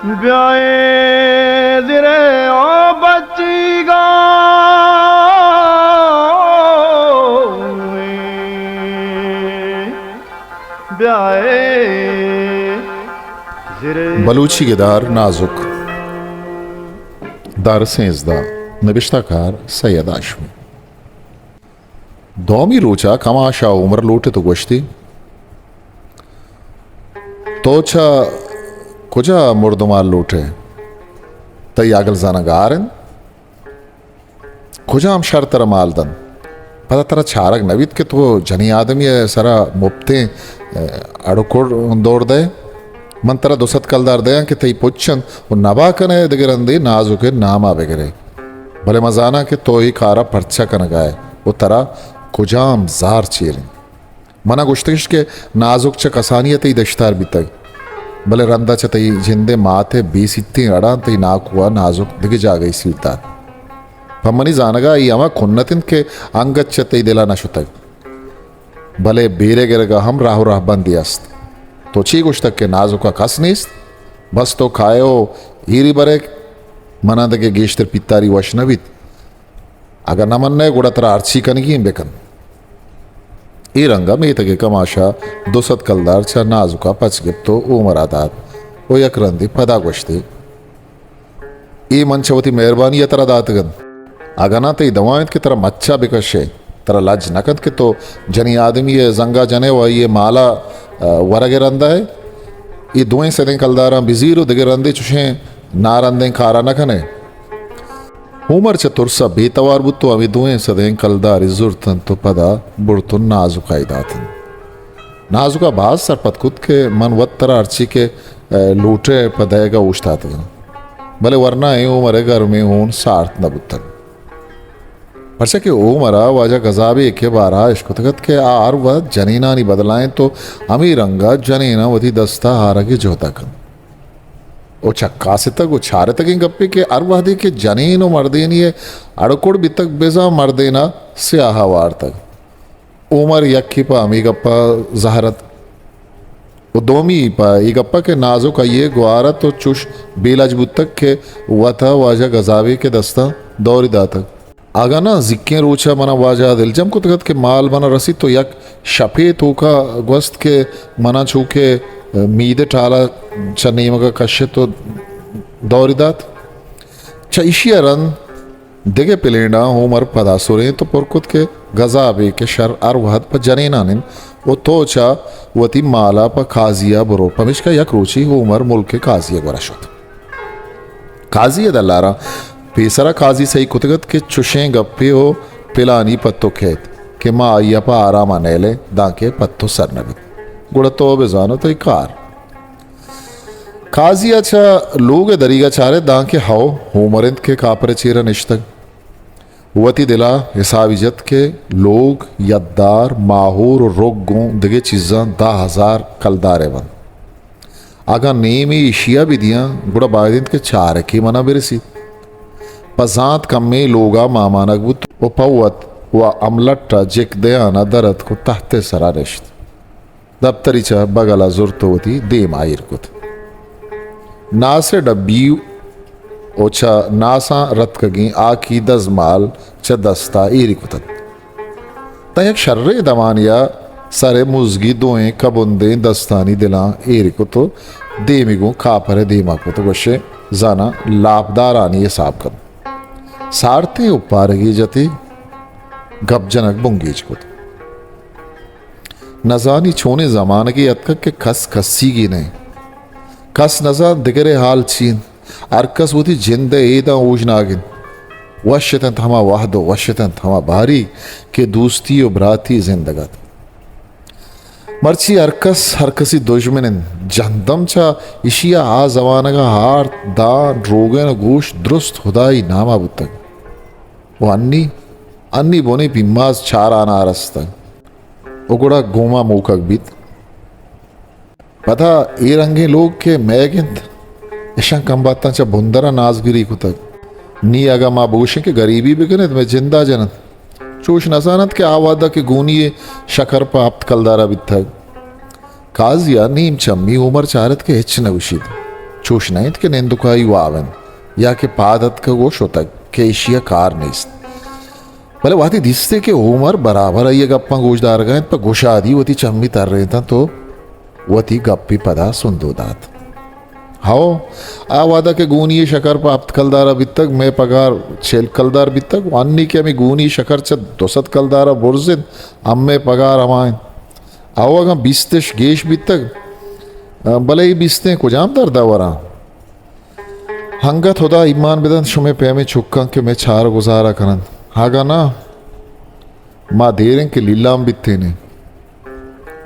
ब्याए दिरे ओ बच्चीगा ब्याए दिरे Balochi Heydar नाजुक दार सेंजदा नविश्ताकार सैयद आशमी दोमी रोचा कमाशा उमर लोटे तो गोश्ती तोचा कुजा मुर्दुमाल लोटे तई आगल जाना गारन कुजा हम शर तरह मालदन पता तरह छारक नवीद के तो जनी आदमी सरा मुफ्ते अड़कोड़ दौड़ दे मन तरह दुसत कलदार दे कि तई पुच्छन वो नबा कने दिगरंदी नाजुके नामा बेगरे भले मजाना के तो ही खारा परचा कन गाए वो तरह कुजाम जार चीरिन मना गुश्तिश के नाजुक च कसानियत ही दश्तार बितग भले रंदा च तई जिंदे माथे बीस इतनी अड़ा तई नाक हुआ नाजुक दिग जा गई सीलतार पम्मनी जानगा ई अमा खुन्नतिन के अंगत च तई दिला नशुतग भले बेरे गिरगा हम राहु राह बंदियास्त तो ची गुश्तक के नाजुका कस नीस्त बस तो खायो हीरी बरे मना दगे गेश्तर पितारी वशनवित अगर नमन्ने गुड़तरा अर्ची कनगी बेकन ಈ ರಂಗ ಮೇತಗೆ ಕಮಾಶ ದೊಸತ್ ಕಲ್ದಾರ್ ಚ ನಾಜುಕ ಪಚ್ಗೆಪ್ತೋ ಉಮರಾದಾತ್ ಓ ಯಕ್ರಂದಿ ಪದಾಗೋಷ್ತಿ ಈ ಮಂಚವತಿ ಮೆಹರಬಾನಿ ತರ दातगन अगना ते दवायत की तरह मच्छा बिकशे तरह लज नकद के तो जनी आदमी ये जंगा जने व ये माला वरगे रंदा है ये दुएं सदें कलदारा बिजीरो दिगे रंदे चुशे नारंदे खारा नखने उमर च तुरसा बेतवार बुत्तो अभी दुएं सदें कलदारी जुर्तन तो पदा बुड़तुन नाजुका दातन नाजुका बाज सरपत खुद के मन वत्तरा अर्ची के लूटे पदेगा उछताते भले वरना है उमरे घर में ऊन सार्थ न बुत्तन परसे के उमरा वाजा गजाबे के बारा इश्कुतगत के आर व जनीना नी बदलाएं तो अमी रंगा जनीना वधी दस्ता हारा की जोता कन ओ चक्का से तक उछारे तक गप्पे के अरवादी के जनीनो मर्देनी अड़कोड़ बितक बेजा मर्देना स्याहावार तक उमर यक्की पा अमी गप्पा जहरत वो दोमी पा ये गप्पा के नाजो का ये ग्वारा तो चुश बेलाज बुतक के वथा वाजा गजावे के दस्ता दौरी दातक आगा ना जिक्के रोचा मना वाजा दिलजम को तगत के माल मना रसी तो यक शफे तो का ग्वस्त के मना छूके मीदे टाला चनीम का कश्य तो दौरिदात चईशिया रन दिगे पिलेंडा उमर पदासुरे तो पुरकुत के गजाबे के शर अरवहद पर जनेना निन वो तोचा वती माला पर काजिया बरो पमिश का यक रोची उमर मुल्क के काजिया गोरशत काजिया दल्लारा पेसरा काजी सही कुतगत के चुशें गप्पे हो पिलानी पत्तो खेत के माँ आइया पा आरामा नेले दाके पत्तो सरनबित गुड़तो बेजानो तो कार काजी अच्छा लोग दरीगा चारे दांके हाओ होमरिंद के कापरे चीरा निश्तक वती दिला हिसाब इजत के लोग यद्दार माहूर और रोगों दिगे चीज़ां 10,000 कलदारे बन आगा नेमी इशिया भी दिया गुड़ा बायदिंद के चारे की मना बिरसी पजात कम्मे लोगा मामानक बुत वो पवत व अमलट्टा जिक दयाना दरद को तहते सरा रिश्त दप्तरीचा बगला जुर्तोवती देम आयर कुत नासे डब्बी ओचा नासा रतकगी आकी दजमाल च दस्ता एरी कुतत तयक शर्रे दमानिया सरे मुजगी दोएं कबुंदे दस्तानी दिला एरी कुतो देमिगो खापरे देमा कुतो गोशे जाना लाभदार आनी ये साब कन सारते उपारगी जते गपजनक बुंगीज कुत नजानी छोने जमाने की अतक के खस खस्सी की नहीं कस नजा दिगरे हाल चीन अरकस वती जिंदे एदा ऊजनागिन वशतन थमा वाहदो वशतन थमा भारी के दोस्ती और भ्राती जिंदगत मर्ची अरकस हरकसी दुश्मन जहदम चा इशिया आ जमाना का हार दान रोगन गोश दुरुस्त खुदाई नामा बुतक वो अन्नी बोने बिम्माज चाराना रस्तक उगड़ा गोमा मोकक बीत पता ये रंगे लोग के मैगिंद ऐसा कम बात चा बुंदरा नाजगिरी को तक नी अगा माँ बोशे के गरीबी बिगने में जिंदा जनत चोश नसानत के आवादा के गोनिये शकर पाप्त कलदारा बिथग काजिया नीम चम्मी उमर चारत के हिच नगुशीद चोश नाहीत की नेंदुकाई वावन या के पादत का गोश होता के एशिया कार नेस्त भले वाती दिसते के उमर बराबर ये गप्पा गोशदार गए पर गोशादी वती चम्मी तर रहे था तो वती गप्पी पदा सुंदोदात हाओ आ वादा के गूनी शकर प्राप्त कलदारा बितक मैं पगार छेल कलदार बितक वान्नी के मैं गूनी शकर च दोसत कलदारा बुर्जिन अम्मे पगार अमायन आओ अगर बिस्तेश गेश बितक भले ही बिस्ते को जाम दर दावरा हंगत होता ईमान बेदन शुमे पे में छुक्का के मैं छार गुजारा करन हागा ना माँ देरें के लीलाम बित्ते ने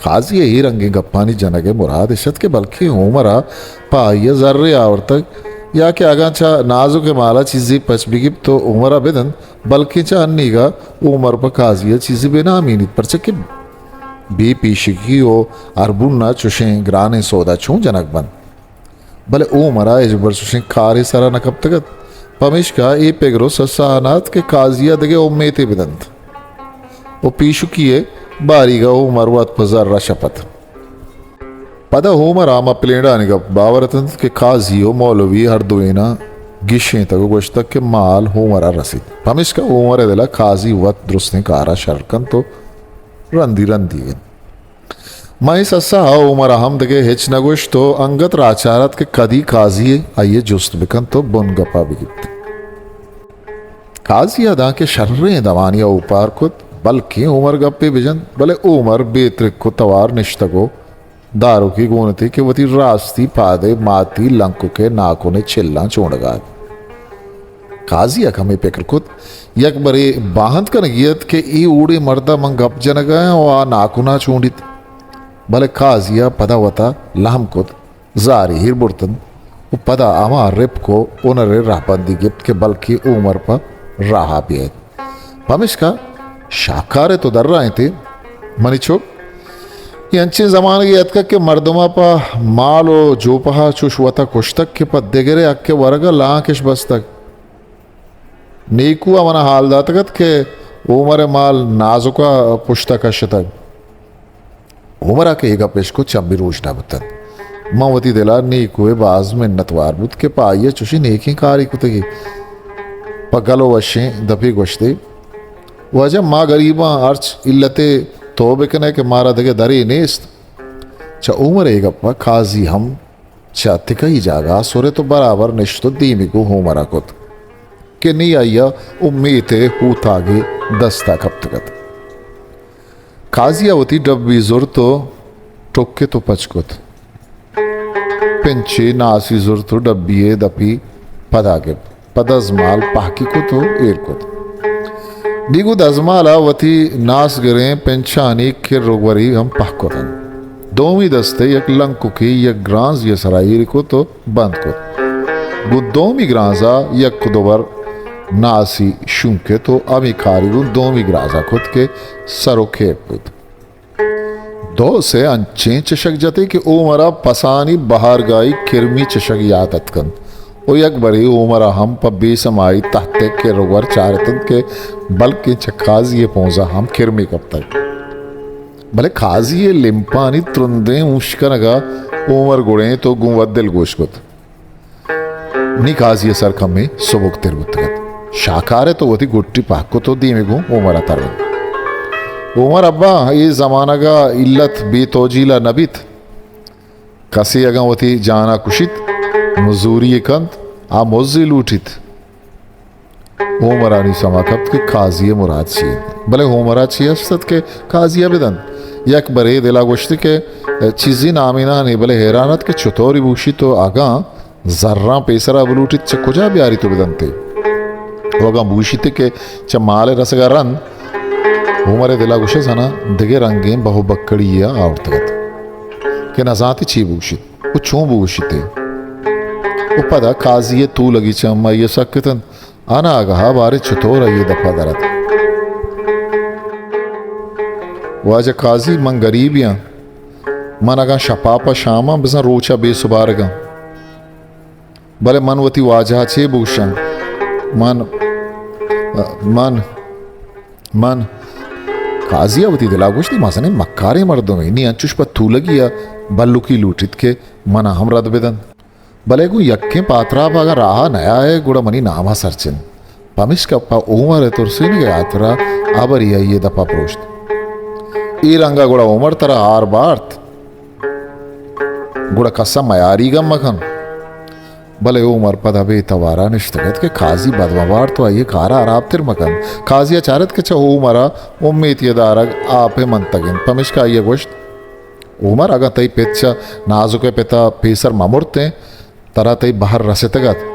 खाजी ही रंगे गप्पानी जनगे मुराद इशत के बल्कि उमरा पाइया जर्रे आवर तक या के आगा चा नाजो के माला चीज़ी पचबिगिब तो उमरा बेदन बल्कि चा अन्नी का उमर पर खाजिया चीज़ी बेनामी पर चके बी पीशिकी हो अरबुन्ना चुशें ग्राने सौदा छूं जनक बन भले उमरा इजबर चुशें खारे सारा नकब तगत पमेश का ए पेगरो ससानात के काजिया दगे उम्मेते बेदंत वो पीशुकिए बारीगा उमर वात पजर्रा शपथ पदा उमर आमा प्लेंडा निगप बावरतन के काजियो मौलवी हरदुएना गिशें तक गोश तक के माल उमरा रसीद पमेश का उमर दिला काजी वत दुरुस्ते कारा शरकन तो रंदी रंदी मैं सस्सा उमर हम दगे हेच नगोश तो अंगत राचारत के कदी काजी आइए जुस्त बिकन तो बुन गपा बिगित काजी अदा के शर्रे दवानिया उपार कुत बल्कि उमर गप्पे बिजन भले उमर बेत्रिक को तवार निश्तगो दारू की गुणती के वती रास्ती पादे माती लंकु के नाकों ने चिल्ला चोड़गा काजी अकमे पेकर कुत यक बरे बाहंत का नगियत के ई उड़े मर्दा मंग गप जन गए और आ नाकुना चूंडित भले काजिया पदा वता लाम कुत जारी हिर बुर्तन वो पदा आमा रिप को उनरे राहबंदी गिफ्ट के बल्कि उमर पर राहा पिए पमिश का शाकारे तो दर रहे थे मनिचो ये अंचे जमाने की यतका के मर्दमा पा मालो जोपहा चुशवता कुश्तक के पद्दे गिरे अक्के वर्गा लाकेश बस तक नीकुआ मना हाल दातगत के उमर माल नाजुका पुश्तक शतक उमरा के एक पेश को चंबी रोशना बतन मवती दिला नीकुए बाज में नतवार बुत के पाइये चुशी नेकी कारी कुतगी पगलो वशे दफी गोश्ते वजह माँ गरीबा अर्च इल्लते तोबे कने के मारा दगे दरी नेस्त चा उमर एक अपा खाजी हम चा तिकई जागा सोरे तो बराबर निश्तो दीमी को उमरा कुत के नहीं आइया उम्मीते हूतागे दस्ता कब तकत काजियावती डब्बी जुर तो टोके तो पचकुत पिंचे नासी जुर तो डब्बीए दपी पदागे पदजमाल पाकी को तो एरकुत निगु दजमाला वती नास गिरे पेंचानी के रोगवरी हम पाकुतन दोमी दस्ते यक लंकु की यक ग्रांज ये सराइरी को तो बंद कुत बुद्धोमी ग्रांजा यक कुदोवर नासी शुंके तो अमी खारिगु दोमी ग्राजा खुद के सरो खेप कुत दो से अंचे चशक जते कि उमरा पसानी बहार गाई किरमी चशक यादत कन ओ यक बरी उमरा हम पर बेसमाई तहते के रोगर चारतन के बल्कि चखाजी पहुंचा हम किरमी कब तक भले खाजी लिम्पानी तुरंदे मुश्कनगा उमर गुड़े तो गुवद्दिल गोशकुत नी खाजी सर कमे सुबुक तिरगुतगत शाकारे तो वती गुट्टी पाको तो दी में गु उमर तरन उमर अब्बा ये जमाना का इल्लत बेतोजीला नबित कसी अगा वती जाना कुशित मजूरी कंत आ मोजी लूटित उमरानी समाकत के काजिया मुराद छी भले उमरा छी असत के काजिया बिदन यक बरे दिला गोश्त के चीजी नामिना ने भले हैरानत के चतोरी बूशी तो आगा जर्रा पेसरा बलूटित च कुजा ब्यारी तो बिदनते वगा बूशित के च माले रसगा रन उमरे दिला गुशे सना दिगे रंगे बहु बक्कड़िया आवतगत के नजाती छी बूशित वो चों बूशिते वो पदा काजिये तू लगी चम्मा ये सकतन आना आगा बारे चतोर ये दफा दरत वाज काजी मन गरीबियां मन अगा शपापा शामा बिसा रोचा बेसुबारगा भले मनवती वाजा छे भूषण मन मन मन काजियावती दिलागोश्ती मासने मक्कारे मर्दों में नी अंचुष पर तू लगिया बल्लू की लूटित के मना हम रद बेदन बलेगु यक्के पात्रा पागा राहा नया है गुड़ा मनी नामा सरचिन पमिष्कप्पा उमर तुर्सिन के आतरा आबरिया ये दपा प्रोष्ट ई रंगा गुड़ा उमर तरा आर बार्त गुड़ा कस्सा मयारी गम मखन भले उमर पदा बे तवारा निश्तगत के काजी बदवार तो आइए कारा आराब तिर मकन काजी अचारत के चाह उमरा उम्मीद ये दारग आपे मंतगिन पमिश का ये गोश्त उमर अगर तई पेच्चा नाजुके पेता पेसर ममुरते तरा तई बाहर रसे तगत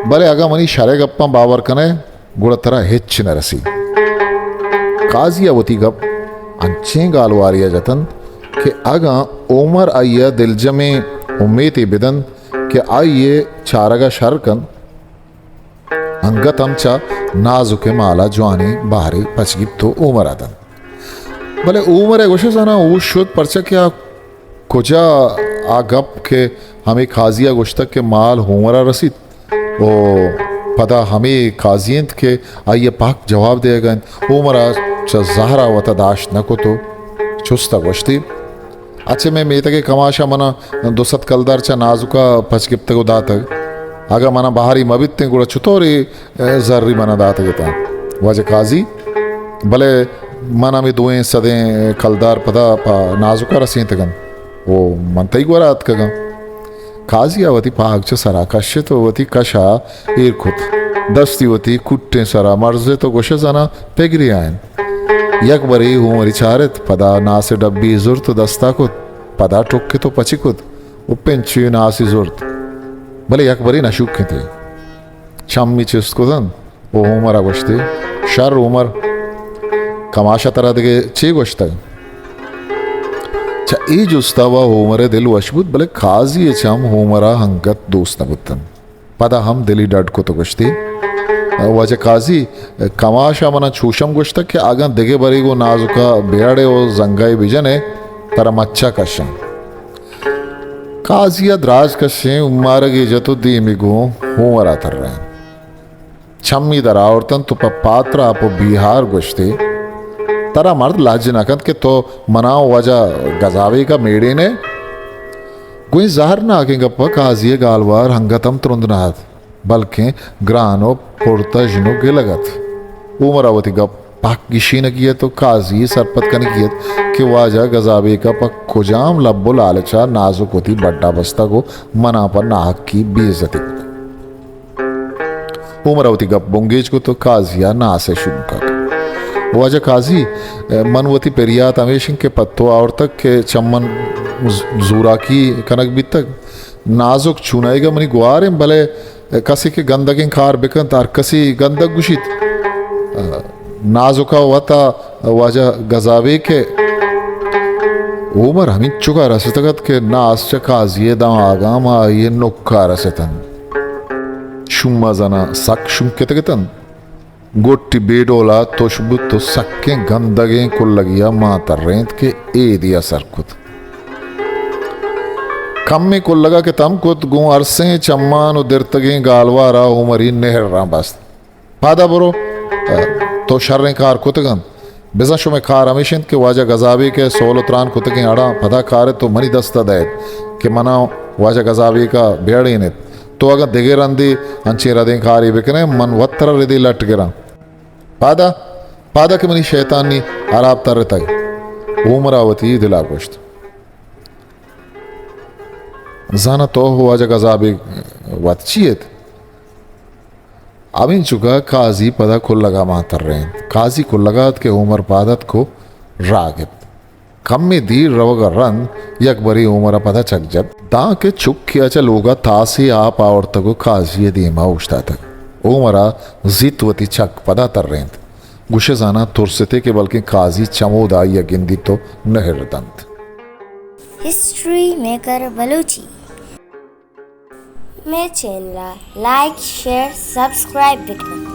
भले अगर मनी शरे गप्पा बावर कने गुड़ तरा हिच न रसी काजी अवती गप अंचे गालवारिया जतन के अगा उमर आइया दिलजमे उम्मीद बिदन कि आइए चारगा शरकन अंगत आमच्या नाजुके माला ज्वानी बाहरी पचगिप तो उमर आदन भले उमर है गोशे जाना ऊ शुद्ध परचा क्या कुजा आगप के हमें खाजिया गोश्तक के माल होमरा रसीद वो पता हमें काजियंत के आइए पाक जवाब देगा उमरा च जहरा वता दाश न को तो चुस्ता गोश्ती अच्छे में मेता के कमाशा मना दोसत कलदार चा नाजुका पचगिप्त को दातग आगा मना बाहरी मबित्ते गुड़ा चुतोरी जर्री मना दातगता वाजे काजी भले मना में दुएं सदें कलदार पदा पा नाजुका रसीं तगन वो मनतई गुरात कगम काजी आवती पाग च सरा कश्य तो वती कशा ईरखुत दस्ती वती कुट्टे सरा मर्जे तो गोशे जाना पेगरी आयन यक बरी हुमरी चारत पदा नासे डब्बी जुर्त दस्ता कुत पदा टोक्के तो पचिकुत उपेंची नासी जुर्त भले यक बरी नशुक थे शम्मी चिस्कुदन वो हुमरा गोश्ते शर उमर कमाशा तरह दगे चे गोश्ता चा ई जुस्ता वा हुमरे दिल वशबुत भले खाजी चम हुमरा हंगत दोस्त नबुतन पदा हम दिली डट को तो गोश्ती वजह काजी कमाशा मना छूशम गोश्त के आगा दिगे बरी गो नाजुका बेड़े ओ जंगाई बिजने तरा मच्छा कशं काजिया द्राज कशे उम्मारगे जतो दीमिगो हुमरा तर रहे छम्मी दरा औरतन तो पात्रा अपो बिहार गोश्ते तरा मर्द लाज नकत के तो मनाओ वजह गजावे का मेड़े ने कोई जहर ना आगे गप्पा काजिए गालवार हंगतम तुरंदनाथ बल्कि ग्रानो पुरतजनो के लगत उमरावती गप पाक गिशी न किया तो काजी सरपत का कियत कि वाजा गजाबे का पक खुजाम लब्बो लालचा नाजुक होती बड्डा बस्ता को मना पर नाहक की बेइज्जती उमरावती गप बुंगेज को तो काजिया ना से शुनकर वाजा काजी मनवती पेरिया तमेशिंग के पत्तो और तक के चम्मन जूरा की कनक भी तक नाजुक चुनाएगा मनी गुआरे भले कसी के गंदगिंग खार बिकन तार कसी गंदक गुशित नाजुका वता वाजा गजावे के उमर हमिन चुका रसतगत के नास काजिए दा आगामा ये नुक्का रसतन शुम्मा जना सक शुंकेतगतन गोट्टी बेडोला तोशबुत तो सक्के गंदगे को लगिया मातर रेंत के ए दिया सरकुत कम्मे को लगा के तम कुत गु अरसे चम्मान उदिरतगे गालवारा उमरी नेहर रा बस पादा बरो तो शर्रे कार कुतगन बिजशो में कार हमेशन के वाजा गजाबी के सोल उतरान कुतगे अड़ा पदा कार तो मनी दस्ता दे के मना वाजा गजाबी का बेड़े ने तो अगर दिगे रंदी अंचे रदे कारी बिकने मन वत्तर रिदी लट गिरा पादा पादा के मनी शैतानी आराब तरता उमरावती दिला गोश्त जाना तो हुआ जगह जाबी वतचियत अबिन चुका काजी पदा को लगा मातर रहे काजी को लगात के उमर पादत को रागित कम में दी रवगा रन यकबरी उमर पदा चक जब दा के चुक किया चलोगा तासी आप और तको काजी दीमा उछता तक उमरा जितवती चक पदा तर रहे गुशे जाना तुरसते के बल्कि काजी चमोदा या गिंदी तो नहरदंत हिस्ट्री मेकर बलूची मेरे चैनल लाइक शेयर सब्सक्राइब बिकना